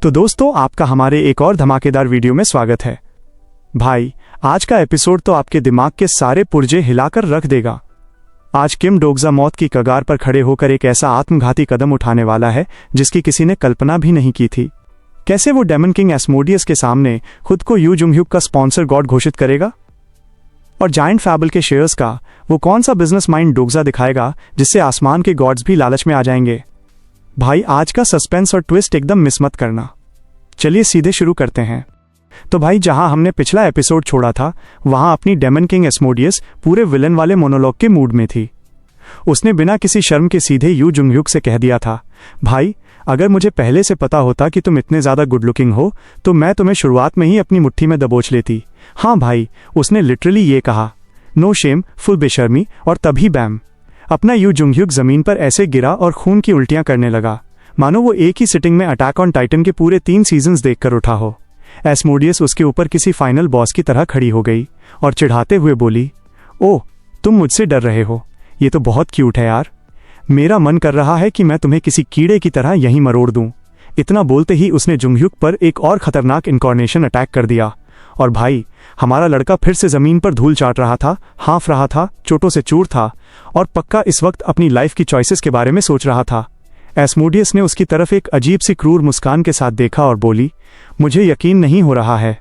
तो दोस्तों, आपका हमारे एक और धमाकेदार वीडियो में स्वागत है। भाई, आज का एपिसोड तो आपके दिमाग के सारे पुर्जे हिलाकर रख देगा। आज किम डोगजा मौत की कगार पर खड़े होकर एक ऐसा आत्मघाती कदम उठाने वाला है जिसकी किसी ने कल्पना भी नहीं की थी। कैसे वो डेमन किंग एस्मोडियस के सामने खुद को यू जुंगह्युक का स्पॉन्सर गॉड घोषित करेगा, और जायंट फैबल के शेयर्स का वो कौन सा बिजनेस माइंड डोगजा दिखाएगा जिससे आसमान के गॉड्स भी लालच में आ जाएंगे। भाई, आज का सस्पेंस और ट्विस्ट एकदम मिस मत करना। चलिए सीधे शुरू करते हैं। तो भाई, जहां हमने पिछला एपिसोड छोड़ा था वहां अपनी डेमन किंग एस्मोडियस पूरे विलन वाले मोनोलॉग के मूड में थी। उसने बिना किसी शर्म के सीधे यू जुंगह्युक से कह दिया था, भाई अगर मुझे पहले से पता होता कि तुम इतने ज्यादा गुड लुकिंग हो तो मैं तुम्हें शुरुआत में ही अपनी मुट्ठी में दबोच लेती। हाँ भाई, उसने लिटरली ये कहा। नो शेम, फुल बेशर्मी। और तभी बैम, अपना यू जुंगह्युक जमीन पर ऐसे गिरा और खून की उल्टियां करने लगा मानो वो एक ही सिटिंग में अटैक ऑन टाइटन के पूरे 3 सीजन्स देखकर उठा हो। एस्मोडियस उसके ऊपर किसी फाइनल बॉस की तरह खड़ी हो गई और चिढ़ाते हुए बोली, ओह तुम मुझसे डर रहे हो, ये तो बहुत क्यूट है यार। मेरा मन कर रहा है कि मैं तुम्हें किसी कीड़े की तरह यहीं मरोड़ दूं। इतना बोलते ही उसने जुंगह्युक पर एक और खतरनाक इनकॉर्नेशन अटैक कर दिया। और भाई, हमारा लड़का फिर से जमीन पर धूल चाट रहा था, हाँफ रहा था, चोटों से चूर था और पक्का इस वक्त अपनी लाइफ की चॉइसेस के बारे में सोच रहा था। एस्मोडियस ने उसकी तरफ एक अजीब सी क्रूर मुस्कान के साथ देखा और बोली, मुझे यकीन नहीं हो रहा है,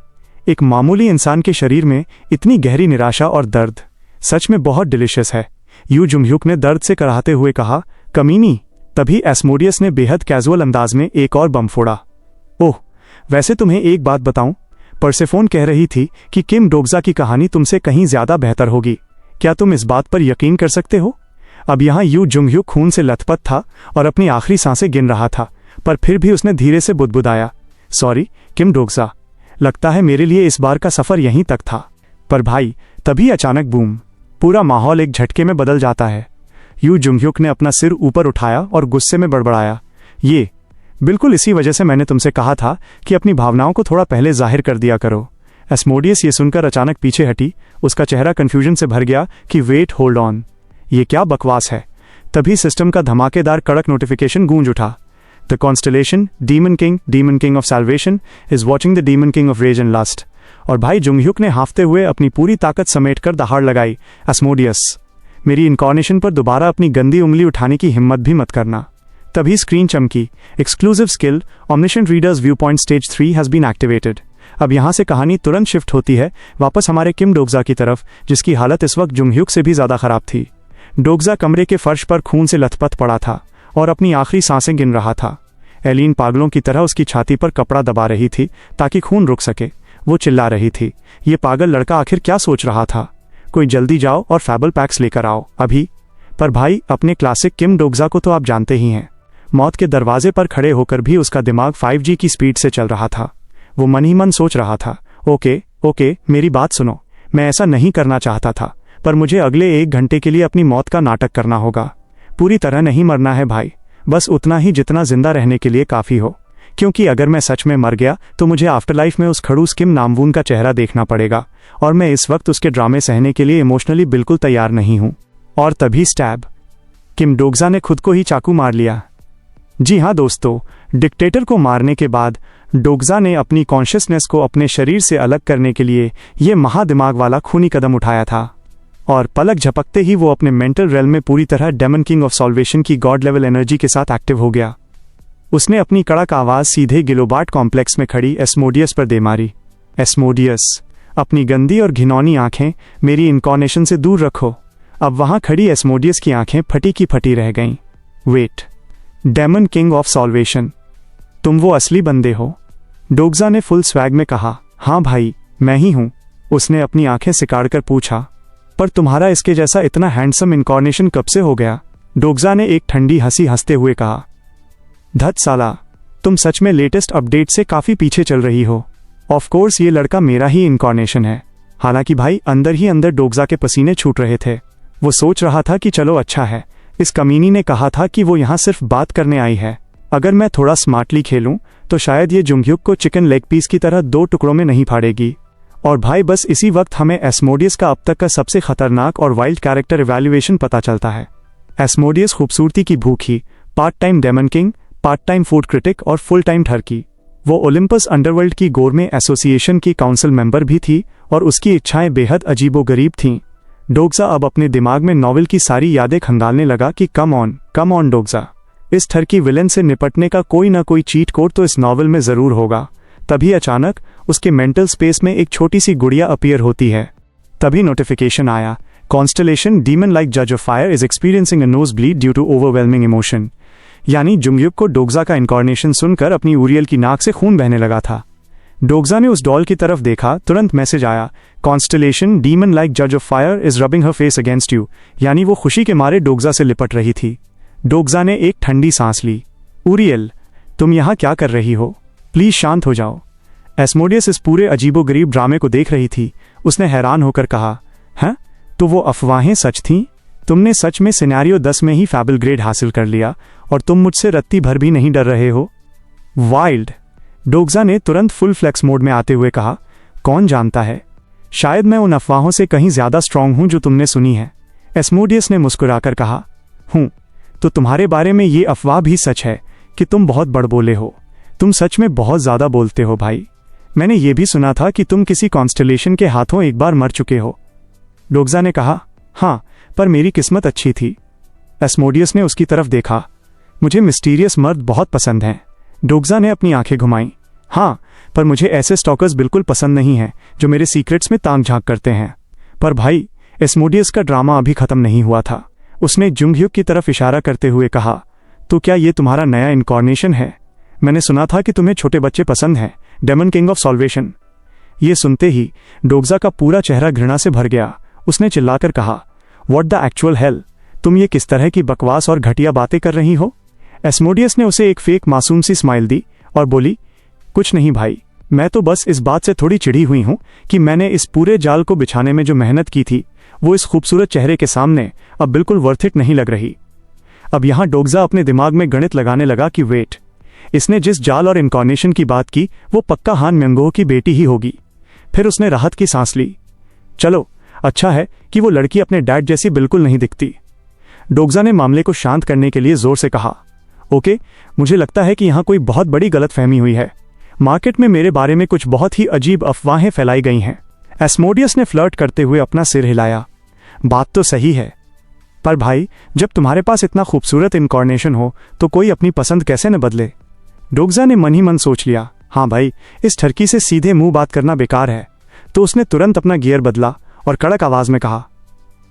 एक मामूली इंसान के शरीर में इतनी गहरी निराशा और दर्द सच में बहुत डिलिशियस है। यू जुंगह्युक ने दर्द से कराहते हुए कहा, कमीनी। तभी एस्मोडियस ने बेहद कैजुअल अंदाज में एक और बम फोड़ा। ओह, वैसे तुम्हें एक बात बताऊं, परसेफोन कह रही थी कि किम डोगजा की कहानी तुमसे कहीं ज्यादा बेहतर होगी। क्या तुम इस बात पर यकीन कर सकते हो? अब यहाँ यू जुंगह्युक खून से लथपथ था और अपनी आखिरी सांसें गिन रहा था, पर फिर भी उसने धीरे से बुदबुदाया, सॉरी किम डोगजा, लगता है मेरे लिए इस बार का सफर यहीं तक था। पर भाई, तभी अचानक बूम, पूरा माहौल एक झटके में बदल जाता है। यू जुंगह्युक ने अपना सिर ऊपर उठाया और गुस्से में बड़बड़ाया, ये बिल्कुल इसी वजह से मैंने तुमसे कहा था कि अपनी भावनाओं को थोड़ा पहले जाहिर कर दिया करो। एस्मोडियस ये सुनकर अचानक पीछे हटी। उसका चेहरा कंफ्यूजन से भर गया कि वेट, होल्ड ऑन, ये क्या बकवास है। तभी सिस्टम का धमाकेदार कड़क नोटिफिकेशन गूंज उठा। The constellation demon king of salvation is watching the demon king of rage and lust. और भाई, जुंगह्युक ने हाफते हुए अपनी पूरी ताकत समेटकर दहाड़ लगाई, एस्मोडियस, मेरी इनकॉर्नेशन पर दोबारा अपनी गंदी उंगली उठाने की हिम्मत भी मत करना। तभी स्क्रीन चमकी, exclusive skill omniscient reader's viewpoint stage 3 has been activated. अब यहाँ से कहानी तुरंत शिफ्ट होती है वापस हमारे किम डोगजा की तरफ, जिसकी हालत इस वक्त जुंगह्युक से भी ज्यादा खराब थी। डोगजा कमरे के फर्श पर खून से लथपथ पड़ा था और अपनी आखिरी सांसें गिन रहा था। एलीन पागलों की तरह उसकी छाती पर कपड़ा दबा रही थी ताकि खून रुक सके। वो चिल्ला रही थी, ये पागल लड़का आखिर क्या सोच रहा था? कोई जल्दी जाओ और फैबल पैक्स लेकर आओ अभी। पर भाई, अपने क्लासिक किम डोगजा को तो आप जानते ही हैं। मौत के दरवाजे पर खड़े होकर भी उसका दिमाग 5G की स्पीड से चल रहा था। वो मन ही मन सोच रहा था, ओके, मेरी बात सुनो, मैं ऐसा नहीं करना चाहता था, पर मुझे अगले 1 घंटे के लिए अपनी मौत का नाटक करना होगा। पूरी तरह नहीं मरना है भाई, बस उतना ही जितना जिंदा रहने के लिए काफी हो, क्योंकि अगर मैं सच में मर गया तो मुझे आफ्टरलाइफ में उस खड़ूस किम नामवून का चेहरा देखना पड़ेगा और मैं इस वक्त उसके ड्रामे सहने के लिए इमोशनली बिल्कुल तैयार नहीं हूं। और तभी स्टैब, किम डोगजा ने खुद को ही चाकू मार लिया। जी हाँ दोस्तों, डिक्टेटर को मारने के बाद डोगजा ने अपनी कॉन्शियसनेस को अपने शरीर से अलग करने के लिए ये महादिमाग वाला खूनी कदम उठाया था और पलक झपकते ही वो अपने मेंटल रेल में पूरी तरह डेमन किंग ऑफ सॉल्वेशन की गॉड लेवल एनर्जी के साथ एक्टिव हो गया। उसने अपनी कड़क आवाज सीधे गिलोबार्ट कॉम्प्लेक्स में खड़ी एस्मोडियस पर दे मारी। एस्मोडियस, अपनी गंदी और घिनौनी आंखें मेरी इनकॉर्नेशन से दूर रखो। अब वहां खड़ी एस्मोडियस की आंखें फटी की फटी रह गईं। Wait, demon king of salvation, तुम वो असली बंदे हो? डोगजा ने फुल स्वैग में कहा। हाँ भाई, मैं ही हूं, उसने अपनी आंखें सिकाड़कर पूछा। पर तुम्हारा इसके जैसा इतना हैंडसम इनकॉर्नेशन कब से हो गया? डोगजा ने एक ठंडी हंसी हंसते हुए कहा। धत साला, तुम सच में लेटेस्ट अपडेट से काफी पीछे चल रही हो। ऑफ कोर्स ये लड़का मेरा ही इनकॉर्नेशन है। हालांकि भाई, अंदर ही अंदर डोगजा के पसीने छूट रहे थे। वो सोच रहा था कि चलो अच्छा है, इस कमीनी ने कहा था कि वो यहाँ सिर्फ बात करने आई है। अगर मैं थोड़ा स्मार्टली खेलूं तो शायद ये जुंगह्युक को चिकन लेग पीस की तरह 2 टुकड़ों में नहीं फाड़ेगी। और भाई, बस इसी वक्त हमें एस्मोडियस का अब तक का सबसे खतरनाक और वाइल्ड कैरेक्टर इवैल्यूएशन पता चलता है। एस्मोडियस खूबसूरती की भूखी, part time daemon king, part time food critic और फुल टाइम ठरकी। वो ओलिम्पस अंडरवर्ल्ड की गोरमे एसोसिएशन की काउंसिल मेंबर भी थी और उसकी इच्छाएं बेहद अजीबोगरीब थीं। डोग्जा अब अपने दिमाग में नॉवेल की सारी यादें खंगालने लगा कि कम ऑन डोग्जा, इस ठरकी विलेन से निपटने का कोई ना कोई चीट कोड तो इस नॉवेल में जरूर होगा। तभी अचानक उसके मेंटल स्पेस में एक छोटी सी गुड़िया अपीयर होती है। तभी नोटिफिकेशन आया, कॉन्स्टलेशन डीमन लाइक जज of fire is experiencing a nose bleed due to overwhelming emotion. यानी जुंगयुक को डोग्जा का इनकॉर्नेशन सुनकर अपनी ऊरियल की नाक से खून बहने लगा था। डोग्जा ने उस डॉल की तरफ देखा, तुरंत मैसेज आया, कॉन्स्टलेशन डीमन लाइक जज of fire is rubbing her face against you. यानी वो खुशी के मारे डोग्जा से लिपट रही थी। डोग्जा ने एक ठंडी सांस ली। ऊरियल, तुम यहाँ क्या कर रही हो? प्लीज शांत हो जाओ। एस्मोडियस इस पूरे अजीबोगरीब ड्रामे को देख रही थी। उसने हैरान होकर कहा, हैं? तो वो अफवाहें सच थीं? तुमने सच में सिनेरियो 10 में ही फैबल ग्रेड हासिल कर लिया और तुम मुझसे रत्ती भर भी नहीं डर रहे हो? वाइल्ड, डोग्जा ने तुरंत फुल फ्लेक्स मोड में आते हुए कहा, कौन जानता है, शायद मैं उन अफवाहों से कहीं ज्यादा स्ट्रांग हूं जो तुमने सुनी है। एस्मोडियस ने मुस्कुराकर कहा, हूं, तो तुम्हारे बारे में ये अफवाह भी सच है कि तुम बहुत बड़बोले हो। तुम सच में बहुत ज्यादा बोलते हो भाई। मैंने ये भी सुना था कि तुम किसी कॉन्स्टलेशन के हाथों एक बार मर चुके हो। डोग्जा ने कहा, हाँ, पर मेरी किस्मत अच्छी थी। एस्मोडियस ने उसकी तरफ देखा, मुझे मिस्टीरियस मर्द बहुत पसंद हैं। डोग्जा ने अपनी आंखें घुमाई, हाँ, पर मुझे ऐसे स्टॉकर्स बिल्कुल पसंद नहीं हैं जो मेरे सीक्रेट्स में ताक झांक करते हैं। पर भाई, एस्मोडियस का ड्रामा अभी खत्म नहीं हुआ था। उसने जुंगह्युक की तरफ इशारा करते हुए कहा, तो क्या ये तुम्हारा नया इनकॉर्नेशन है? मैंने सुना था कि तुम्हें छोटे बच्चे पसंद हैं, डेमन किंग ऑफ सॉल्वेशन। ये सुनते ही डोग्जा का पूरा चेहरा घृणा से भर गया। उसने चिल्लाकर कहा, व्हाट द एक्चुअल हेल, तुम ये किस तरह की बकवास और घटिया बातें कर रही हो? एस्मोडियस ने उसे एक फेक मासूम सी स्माइल दी और बोली, कुछ नहीं भाई, मैं तो बस इस बात से थोड़ी चिढ़ी हुई हूं कि मैंने इस पूरे जाल को बिछाने में जो मेहनत की थी वो इस खूबसूरत चेहरे के सामने अब बिल्कुल वर्थ इट नहीं लग रही। अब यहां डोग्जा अपने दिमाग में गणित लगाने लगा कि वेट, इसने जिस जाल और इनकॉर्नेशन की बात की वो पक्का हान म्योंगो की बेटी ही होगी। फिर उसने राहत की सांस ली। चलो, अच्छा है कि वो लड़की अपने डैड जैसी बिल्कुल नहीं दिखती। डोग्जा ने मामले को शांत करने के लिए जोर से कहा, ओके, मुझे लगता है कि यहाँ कोई बहुत बड़ी गलतफहमी हुई है। मार्केट में मेरे बारे में कुछ बहुत ही अजीब अफवाहें फैलाई गई हैं। एस्मोडियस ने फ्लर्ट करते हुए अपना सिर हिलाया। बात तो सही है, पर भाई, जब तुम्हारे पास इतना खूबसूरत इनकॉर्नेशन हो तो कोई अपनी पसंद कैसे न बदले? डोग्जा ने मन ही मन सोच लिया, हाँ भाई, इस ठरकी से सीधे मुंह बात करना बेकार है। तो उसने तुरंत अपना गियर बदला और कड़क आवाज में कहा,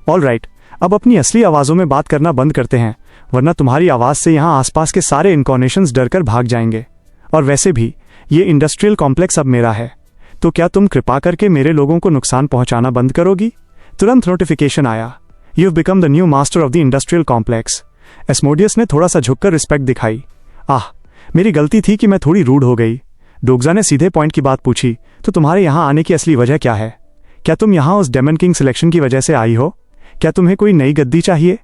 ऑल राइट, अब अपनी असली आवाजों में बात करना बंद करते हैं, वरना तुम्हारी आवाज से यहाँ आसपास के सारे इनकॉर्नेशंस डरकर भाग जाएंगे। और वैसे भी ये इंडस्ट्रियल कॉम्प्लेक्स अब मेरा है, तो क्या तुम कृपा करके मेरे लोगों को नुकसान पहुंचाना बंद करोगी? तुरंत नोटिफिकेशन आया, you have become the new master of the industrial complex. Asmodeus ने थोड़ा सा झुककर रिस्पेक्ट दिखाई। आह, मेरी गलती थी कि मैं थोड़ी रूड हो गई। डोग्जा ने सीधे पॉइंट की बात पूछी, तो तुम्हारे यहाँ आने की असली वजह क्या है? क्या तुम यहाँ उस डेमन किंग सिलेक्शन की वजह से आई हो? क्या तुम्हें कोई नई गद्दी चाहिए?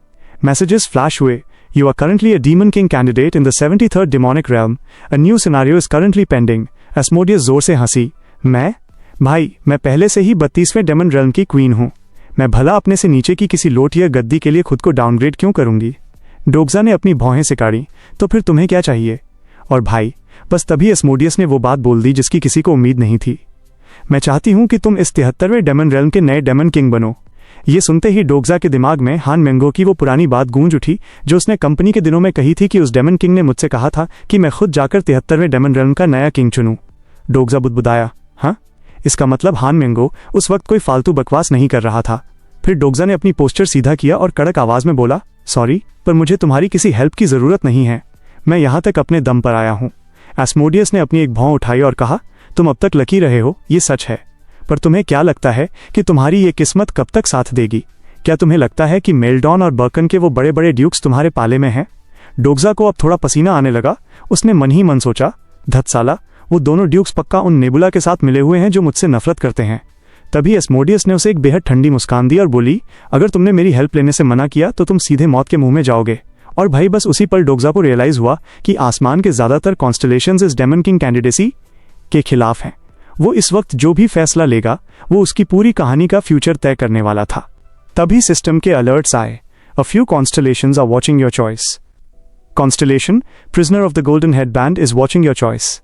मैसेजेस फ्लैश हुए, you are currently a demon king candidate in the 73rd demonic realm, a new scenario is currently pending. Asmodeus जोर से हंसी, मैं? भाई, मैं पहले से ही 32वें डेमन रेल्म की क्वीन हूँ। मैं भला अपने से नीचे की किसी लोट या गद्दी के लिए खुद को डाउनग्रेड क्यों करूंगी? डोग्जा ने अपनी भौहें सिकाड़ी, तो फिर तुम्हें क्या चाहिए? और भाई, बस तभी एस्मोडियस ने वो बात बोल दी जिसकी किसी को उम्मीद नहीं थी। मैं चाहती हूं कि तुम इस 73वें डेमन रेल्म के नए डेमन किंग बनो। ये सुनते ही डोग्जा के दिमाग में हान म्योंगो की वो पुरानी बात गूंज उठी जो उसने कंपनी के दिनों में कही थी कि उस डेमन किंग ने मुझसे कहा था कि मैं खुद जाकर 73वें डेमन रेल्म का नया किंग चुनूं। डोग्जा बुदबुदाया, हाँ, इसका मतलब हान म्योंगो उस वक्त कोई फालतू बकवास नहीं कर रहा था। फिर डोग्जा ने अपनी पोस्टर सीधा किया और कड़क आवाज में बोला, सॉरी, पर मुझे तुम्हारी किसी हेल्प की जरूरत नहीं है। मैं यहाँ तक अपने दम पर आया हूँ। एस्मोडियस ने अपनी एक भौं उठाई और कहा, तुम अब तक लकी रहे हो, ये सच है, पर तुम्हें क्या लगता है कि तुम्हारी ये किस्मत कब तक साथ देगी? क्या तुम्हें लगता है कि मेल्डॉन और बर्कन के वो बड़े बड़े ड्यूक्स तुम्हारे पाले में हैं? डोग्जा को अब थोड़ा पसीना आने लगा। उसने मन ही मन सोचा, धत साला, वो दोनों ड्यूक्स पक्का उन नेबुला के साथ मिले हुए हैं जो मुझसे नफरत करते हैं। तभी एस्मोडियस ने उसे एक बेहद ठंडी मुस्कान दी और बोली, अगर तुमने मेरी हेल्प लेने से मना किया तो तुम सीधे मौत के मुंह में जाओगे। और भाई, बस उसी पल डोग्जा को रियलाइज हुआ कि आसमान के ज्यादातर कॉन्स्टलेशंस इस डेमन किंग कैंडिडेसी के खिलाफ हैं। वो इस वक्त जो भी फैसला लेगा वो उसकी पूरी कहानी का फ्यूचर तय करने वाला था। तभी सिस्टम के अलर्ट्स आए, a few constellations are watching your choice. Constellation, prisoner of the golden headband is watching your choice.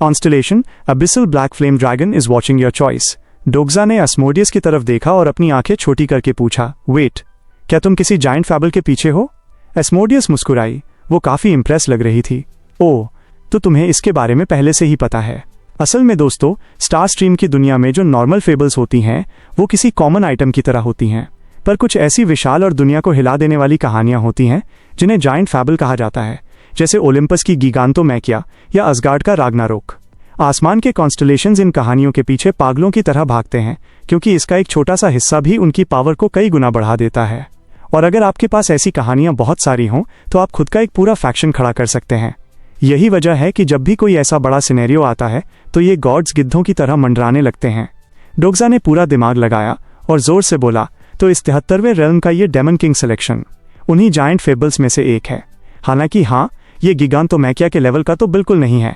Constellation abyssal black flame dragon is watching your choice. Dokja ने एस्मोडियस की तरफ देखा और अपनी आंखें छोटी करके पूछा, वेट, क्या तुम किसी जायंट फैबल के पीछे हो? एस्मोडियस मुस्कुराई। वो काफी इंप्रेस लग रही थी। ओह, तो तुम्हें इसके बारे में पहले से ही पता है। असल में दोस्तों, स्टार स्ट्रीम की दुनिया में जो नॉर्मल फेबल्स होती हैं वो किसी कॉमन आइटम की तरह होती हैं, पर कुछ ऐसी विशाल और दुनिया को हिला देने वाली कहानियां होती हैं जिन्हें जायंट फैबल कहा जाता है, जैसे ओलिम्पस की गिगांतोमैकिया या असगार्ड का राग्नारोक। आसमान के कॉन्स्टलेशंस इन कहानियों के पीछे पागलों की तरह भागते हैं, क्योंकि इसका एक छोटा सा हिस्सा भी उनकी पावर को कई गुना बढ़ा देता है। और अगर आपके पास ऐसी कहानियां बहुत सारी हों तो आप खुद का एक पूरा फैक्शन खड़ा कर सकते हैं। यही वजह है कि जब भी कोई ऐसा बड़ा सिनेरियो आता है तो ये गॉड्स गिद्धों की तरह मंडराने लगते हैं। डोग्जा ने पूरा दिमाग लगाया और जोर से बोला, तो इस 73वें रेल्म का ये डेमन किंग सिलेक्शन उन्हीं जायंट फेबल्स में से एक है। हालांकि हाँ, ये गिगांतोमैकिया के लेवल का तो बिल्कुल नहीं है।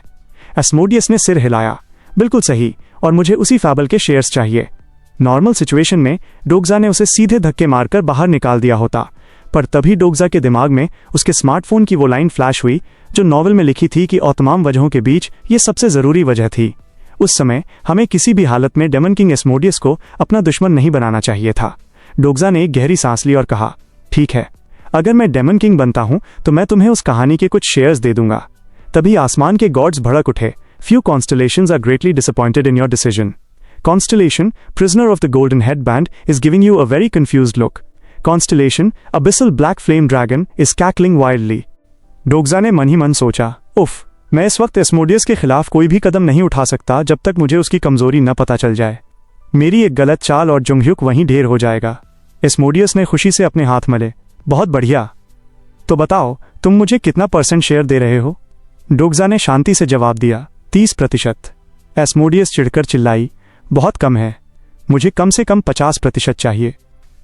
एस्मोडियस ने सिर हिलाया। बिल्कुल सही, और मुझे उसी फैबल के शेयर्स चाहिए। नॉर्मल सिचुएशन में डोग्जा ने उसे सीधे धक्के मारकर बाहर निकाल दिया होता, पर तभी डोग्जा के दिमाग में उसके स्मार्टफोन की वो लाइन फ्लैश हुई जो नॉवल में लिखी थी कि और तमाम वजहों के बीच ये सबसे जरूरी वजह थी। उस समय हमें किसी भी हालत में डेमन किंग एस्मोडियस को अपना दुश्मन नहीं बनाना चाहिए था। डोग्जा ने एक गहरी सांस ली और कहा, ठीक है, अगर मैं डेमन किंग बनता हूं तो मैं तुम्हें उस कहानी के कुछ शेयर्स दे दूंगा। तभी आसमान के गॉड्स भड़क उठे। Few constellations are greatly disappointed in your decision. Constellation, prisoner of the golden headband, is giving you a very confused look. Constellation, abyssal black flame dragon, is cackling wildly. डोग्जा ने मन ही मन सोचा, उफ, मैं इस वक्त एस्मोडियस के खिलाफ कोई भी कदम नहीं उठा सकता जब तक मुझे उसकी कमजोरी न पता चल जाए। मेरी एक गलत चाल और जुंगह्युक वहीं ढेर हो जाएगा। एस्मोडियस ने खुशी से अपने हाथ मले। बहुत बढ़िया, तो बताओ तुम मुझे कितना % शेयर दे रहे हो? डोग्जा ने शांति से जवाब दिया, 30%। एस्मोडियस चिढ़कर चिल्लाई, बहुत कम है, मुझे कम से कम 50% चाहिए।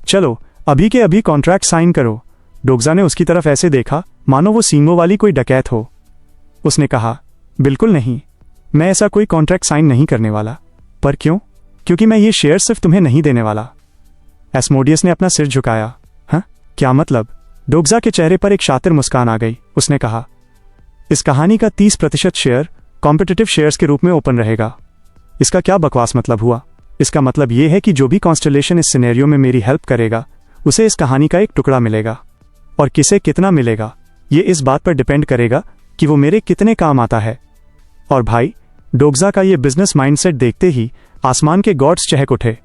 चलो अभी के अभी कॉन्ट्रैक्ट साइन करो। डोग्जा ने उसकी तरफ ऐसे देखा मानो वो सींगों वाली कोई डकैत हो। उसने कहा, बिल्कुल नहीं, मैं ऐसा कोई कॉन्ट्रैक्ट साइन नहीं करने वाला। पर क्यों? क्योंकि मैं ये शेयर सिर्फ तुम्हें नहीं देने वाला। एस्मोडियस ने अपना सिर झुकाया। हाँ, क्या मतलब? डोग्जा के चेहरे पर एक शातिर मुस्कान आ गई। उसने कहा, इस कहानी का 30% शेयर कॉम्पिटिटिव शेयर्स के रूप में ओपन रहेगा। इसका क्या बकवास मतलब हुआ? इसका मतलब यह है कि जो भी कॉन्स्टलेशन इस सिनेरियो में मेरी हेल्प करेगा उसे इस कहानी का एक टुकड़ा मिलेगा, और किसे कितना मिलेगा ये इस बात पर डिपेंड करेगा कि वो मेरे कितने काम आता है। और भाई, डोग्जा का ये बिजनेस माइंडसेट देखते ही आसमान के गॉड्स चहक उठे।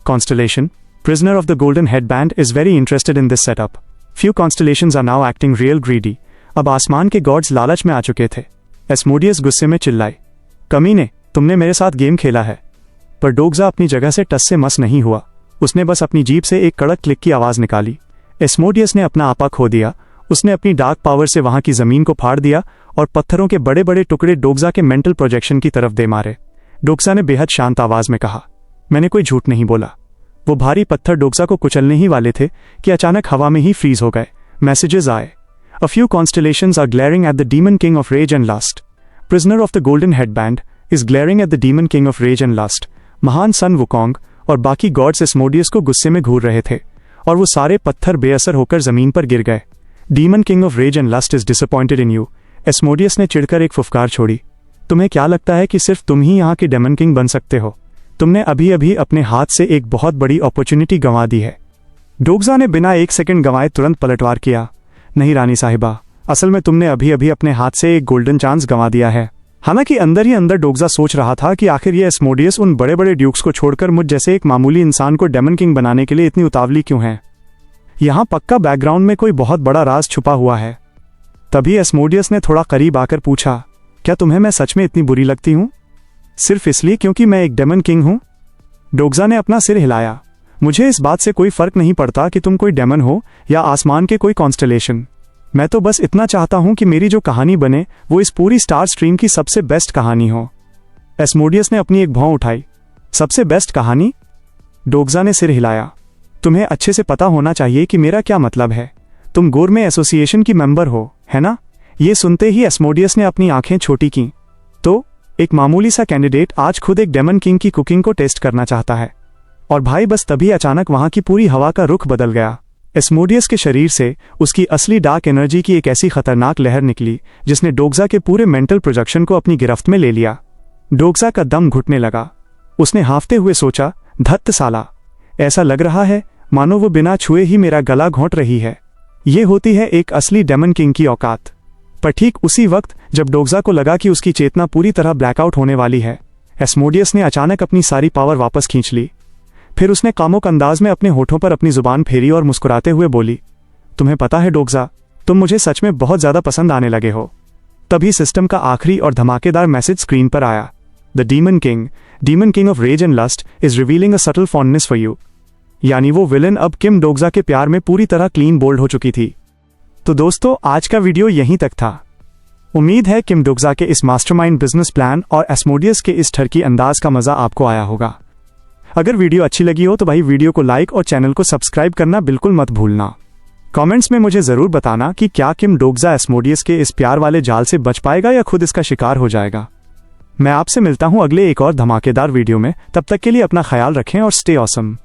Constellation, prisoner of the golden headband, is very interested in this setup. Few constellations are now acting real greedy. अब आसमान के गॉड्स लालच में आ चुके थे। एस्मोडियस गुस्से में चिल्लाई, कमीने, तुमने मेरे साथ गेम खेला है। पर डोग्जा अपनी जगह से टस से मस नहीं हुआ। उसने बस अपनी जीभ से एक कड़क क्लिक की आवाज निकाली। एस्मोडियस ने अपना आपा खो दिया। उसने अपनी डार्क पावर से वहां की जमीन को फाड़ दिया और पत्थरों के बड़े बड़े टुकड़े डोग्जा के मेंटल प्रोजेक्शन की तरफ दे मारे। डोग्जा ने बेहद शांत आवाज में कहा, मैंने कोई झूठ नहीं बोला। वो भारी पत्थर डोग्जा को कुचलने ही वाले थे कि अचानक हवा में ही फ्रीज हो गए। मैसेजेस आए। A few constellations are glaring at the demon king of rage and lust. Prisoner of the golden headband is glaring at the demon king of rage and lust. महान सन वुकोंग और बाकी God's एस्मोडियस को गुस्से में घूर रहे थे और वो सारे पत्थर बेअसर होकर जमीन पर गिर गए। Demon king of rage and lust is disappointed in you. Asmodeus ने चिढ़कर एक फुफकार छोड़ी। तुम्हें क्या लगता है कि सिर्फ तुम ही यहाँ के डेमन किंग बन सकते हो? तुमने अभी अभी अपने हाथ से एक बहुत बड़ी अपॉर्चुनिटी गंवा दी है। डोग्जा ने बिना एक सेकंड गंवाए तुरंत पलटवार किया। नहीं रानी साहिबा, असल में तुमने अभी अभी अपने हाथ से एक गोल्डन चांस गंवा दिया है। हालांकि अंदर ही अंदर डोग्जा सोच रहा था कि आखिर ये एस्मोडियस उन बड़े बड़े ड्यूक्स को छोड़कर मुझ जैसे एक मामूली इंसान को डेमन किंग बनाने के लिए इतनी उतावली क्यों है। यहाँ पक्का बैकग्राउंड में कोई बहुत बड़ा राज छुपा हुआ है। तभी एस्मोडियस ने थोड़ा करीब आकर पूछा, क्या तुम्हें मैं सच में इतनी बुरी लगती हूँ? सिर्फ इसलिए क्योंकि मैं एक डेमन किंग हूँ? डोग्जा ने अपना सिर हिलाया। मुझे इस बात से कोई फर्क नहीं पड़ता कि तुम कोई डेमन हो या आसमान के कोई कॉन्स्टलेशन। मैं तो बस इतना चाहता हूं कि मेरी जो कहानी बने वो इस पूरी स्टार स्ट्रीम की सबसे बेस्ट कहानी हो। एस्मोडियस ने अपनी एक भौं उठाई। सबसे बेस्ट कहानी? डोग्जा ने सिर हिलाया। तुम्हें अच्छे से पता होना चाहिए कि मेरा क्या मतलब है। तुम गोरमे एसोसिएशन की मेंबर हो, है ना? ये सुनते ही एस्मोडियस ने अपनी आंखें छोटी की। तो एक मामूली सा कैंडिडेट आज खुद एक डेमन किंग की कुकिंग को टेस्ट करना चाहता है। और भाई बस तभी अचानक वहां की पूरी हवा का रुख बदल गया। एस्मोडियस के शरीर से उसकी असली डार्क एनर्जी की एक ऐसी खतरनाक लहर निकली जिसने डोग्जा के पूरे मेंटल प्रोजेक्शन को अपनी गिरफ्त में ले लिया। डोग्जा का दम घुटने लगा। उसने हांफते हुए सोचा, धत्त साला, ऐसा लग रहा है मानो वो बिना छुए ही मेरा गला घोंट रही है। ये होती है एक असली डेमन किंग की औकात। पर ठीक उसी वक्त जब डोग्जा को लगा कि उसकी चेतना पूरी तरह ब्लैकआउट होने वाली है, एस्मोडियस ने अचानक अपनी सारी पावर वापस खींच ली। फिर उसने कामुक अंदाज में अपने होठों पर अपनी जुबान फेरी और मुस्कुराते हुए बोली, तुम्हें पता है डोग्जा, तुम मुझे सच में बहुत ज्यादा पसंद आने लगे हो। तभी सिस्टम का आखिरी और धमाकेदार मैसेज स्क्रीन पर आया। The demon king of rage and lust is revealing a subtle fondness for you. यानी वो विलन अब किम डोग्जा के प्यार में पूरी तरह क्लीन बोल्ड हो चुकी थी। तो दोस्तों, आज का वीडियो यहीं तक था। उम्मीद है किम डोग्जा के इस मास्टरमाइंड बिजनेस प्लान और एस्मोडियस के इस ठरकी अंदाज का मजा आपको आया होगा। अगर वीडियो अच्छी लगी हो तो भाई वीडियो को लाइक और चैनल को सब्सक्राइब करना बिल्कुल मत भूलना। कमेंट्स में मुझे जरूर बताना कि क्या किम डोग्जा एस्मोडियस के इस प्यार वाले जाल से बच पाएगा या खुद इसका शिकार हो जाएगा। मैं आपसे मिलता हूं अगले एक और धमाकेदार वीडियो में। तब तक के लिए अपना ख्याल रखें और स्टे ऑसम।